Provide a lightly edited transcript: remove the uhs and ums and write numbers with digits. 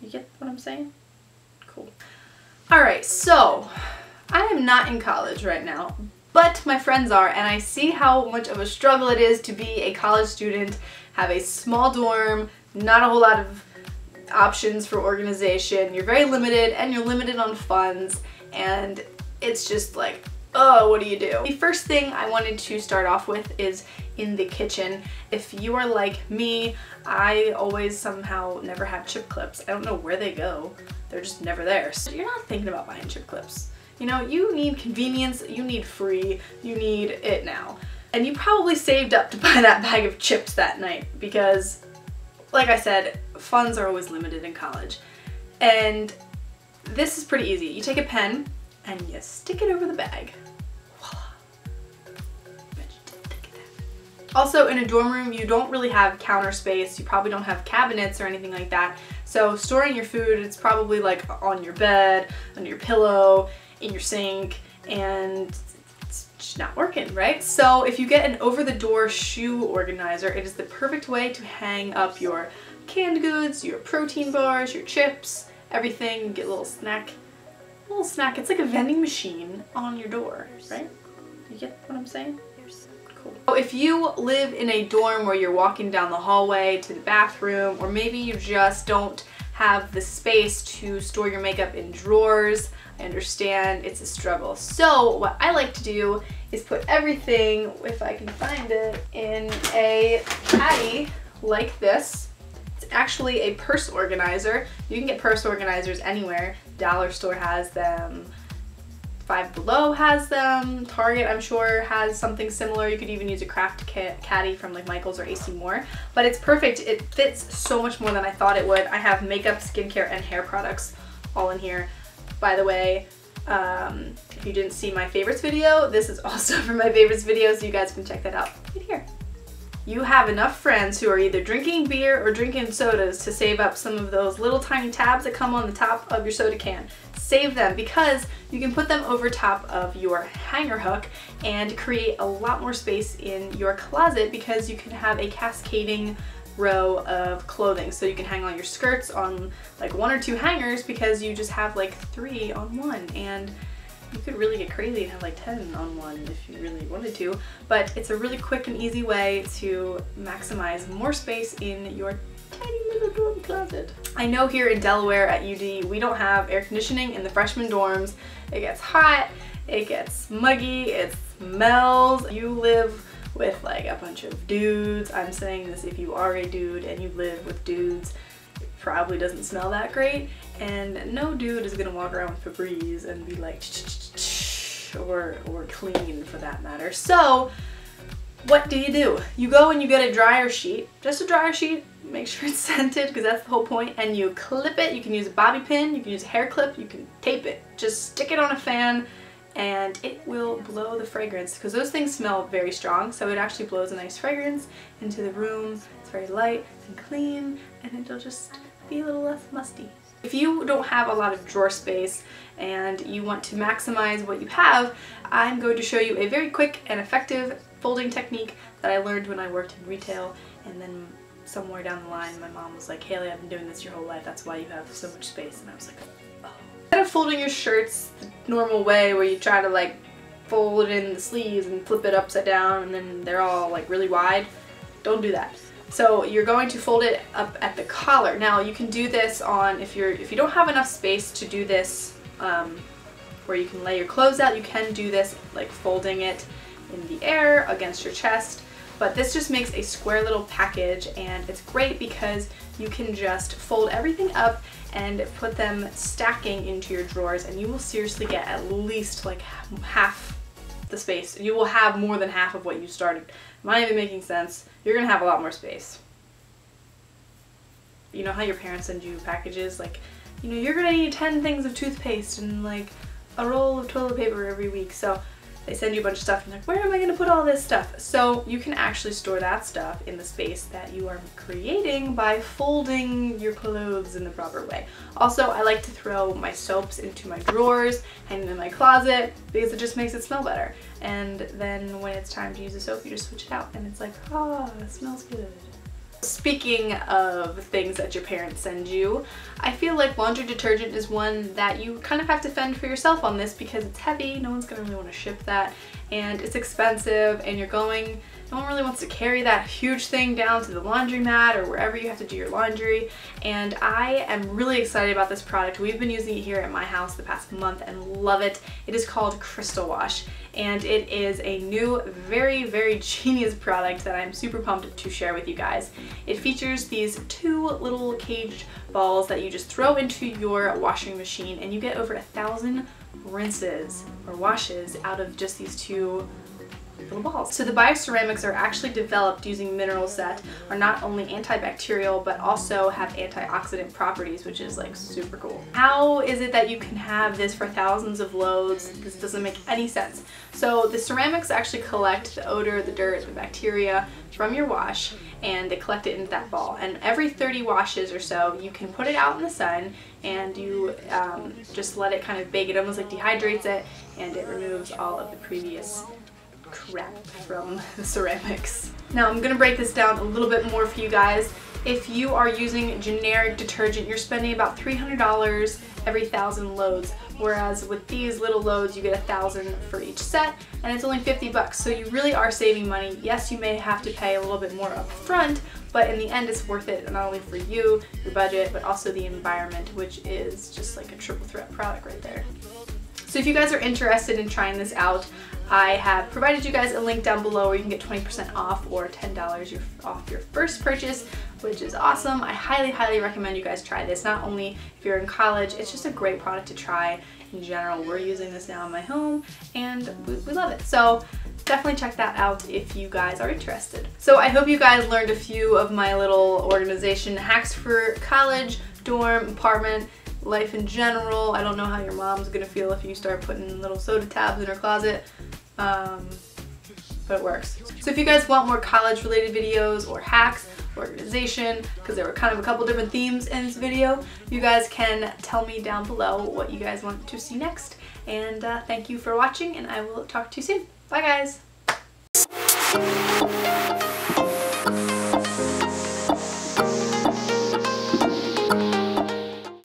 You get what I'm saying? Cool. Alright, so I am not in college right now, but my friends are, and I see how much of a struggle it is to be a college student, have a small dorm, not a whole lot of options for organization. You're very limited, and you're limited on funds, and it's just like, oh, what do you do? The first thing I wanted to start off with is in the kitchen. If you are like me, I always somehow never have chip clips. I don't know where they go. They're just never there. So you're not thinking about buying chip clips. You know, you need convenience, you need free, you need it now. And you probably saved up to buy that bag of chips that night because, like I said, funds are always limited in college. And this is pretty easy. You take a pen and you stick it over the bag. Voila. Also, in a dorm room, you don't really have counter space. You probably don't have cabinets or anything like that. So storing your food, it's probably like on your bed, under your pillow, in your sink, and it's just not working, right? So if you get an over-the-door shoe organizer, it is the perfect way to hang up your canned goods, your protein bars, your chips, everything. You get a little snack. It's like a vending machine on your door, right? You get what I'm saying? Cool. So if you live in a dorm where you're walking down the hallway to the bathroom, or maybe you just don't have the space to store your makeup in drawers, I understand it's a struggle. So what I like to do is put everything, if I can find it, in a caddy like this. It's actually a purse organizer. You can get purse organizers anywhere. Dollar Store has them. Five Below has them. Target, I'm sure, has something similar. You could even use a craft caddy from like Michael's or AC Moore. But it's perfect. It fits so much more than I thought it would. I have makeup, skincare, and hair products all in here. By the way, if you didn't see my favorites video, this is also for my favorites video, so you guys can check that out right here. You have enough friends who are either drinking beer or drinking sodas to save up some of those little tiny tabs that come on the top of your soda can. Save them because you can put them over top of your hanger hook and create a lot more space in your closet because you can have a cascading row of clothing. So you can hang all your skirts on like 1 or 2 hangers because you just have like 3 on one, and you could really get crazy and have like 10 on one if you really wanted to, but it's a really quick and easy way to maximize more space in your tiny little dorm closet. I know here in Delaware at UD, we don't have air conditioning in the freshman dorms. It gets hot, it gets muggy, it smells. You live with like a bunch of dudes. I'm saying this if you are a dude and you live with dudes. It probably doesn't smell that great, and no dude is gonna walk around with Febreze and be like or clean for that matter. So what do? You go and you get a dryer sheet, just a dryer sheet, make sure it's scented because that's the whole point, and you clip it. You can use a bobby pin, you can use a hair clip, you can tape it. Just stick it on a fan and it will blow the fragrance because those things smell very strong, so it actually blows a nice fragrance into the room. It's very light and clean, and it'll just be a little less musty. If you don't have a lot of drawer space and you want to maximize what you have, I'm going to show you a very quick and effective folding technique that I learned when I worked in retail, and then somewhere down the line my mom was like, Haley, I've been doing this your whole life, that's why you have so much space. And I was like, oh. Instead of folding your shirts the normal way where you try to like fold it in the sleeves and flip it upside down and then they're all like really wide, don't do that. So you're going to fold it up at the collar. Now you can do this on, if you don't have enough space to do this where you can lay your clothes out, you can do this like folding it in the air against your chest. But this just makes a square little package, and it's great because you can just fold everything up and put them stacking into your drawers, and you will seriously get at least like half the space. You will have more than half of what you started. Am I even making sense? You're gonna have a lot more space. You know how your parents send you packages like, you know, you're gonna need 10 things of toothpaste and like a roll of toilet paper every week. So they send you a bunch of stuff and like, where am I gonna put all this stuff? So you can actually store that stuff in the space that you are creating by folding your clothes in the proper way. Also, I like to throw my soaps into my drawers, hang them in my closet, because it just makes it smell better. And then when it's time to use the soap, you just switch it out and it's like, ah, it smells good. Speaking of things that your parents send you, I feel like laundry detergent is one that you kind of have to fend for yourself on this because it's heavy, no one's gonna really want to ship that, and it's expensive, and no one really wants to carry that huge thing down to the laundromat or wherever you have to do your laundry. And I am really excited about this product. We've been using it here at my house the past month and love it. It is called Crystal Wash, and it is a new, very, very genius product that I'm super pumped to share with you guys. It features these 2 little caged balls that you just throw into your washing machine, and you get over 1,000 rinses or washes out of just these 2 little balls. So the bioceramics are actually developed using minerals that are not only antibacterial but also have antioxidant properties, which is like super cool. How is it that you can have this for thousands of loads? This doesn't make any sense. So the ceramics actually collect the odor, the dirt, the bacteria from your wash, and they collect it into that ball. And every 30 washes or so, you can put it out in the sun and you just let it kind of bake. It almost like dehydrates it, and it removes all of the previous crap from the ceramics. Now I'm gonna break this down a little bit more for you guys. If you are using generic detergent, you're spending about $300 every 1,000 loads, whereas with these little loads you get 1,000 for each set, and it's only 50 bucks, so you really are saving money. Yes, you may have to pay a little bit more up front, but in the end it's worth it, not only for you, your budget, but also the environment, which is just like a triple threat product right there. So if you guys are interested in trying this out, I have provided you guys a link down below where you can get 20% off or $10 off your first purchase, which is awesome. I highly, highly recommend you guys try this. Not only if you're in college, it's just a great product to try in general. We're using this now in my home and we love it. So definitely check that out if you guys are interested. So I hope you guys learned a few of my little organization hacks for college, dorm, apartment, life in general. I don't know how your mom's gonna feel if you start putting little soda tabs in her closet, but it works. So if you guys want more college related videos or hacks, organization, because there were kind of a couple different themes in this video, you guys can tell me down below what you guys want to see next. And thank you for watching, and I will talk to you soon. Bye guys!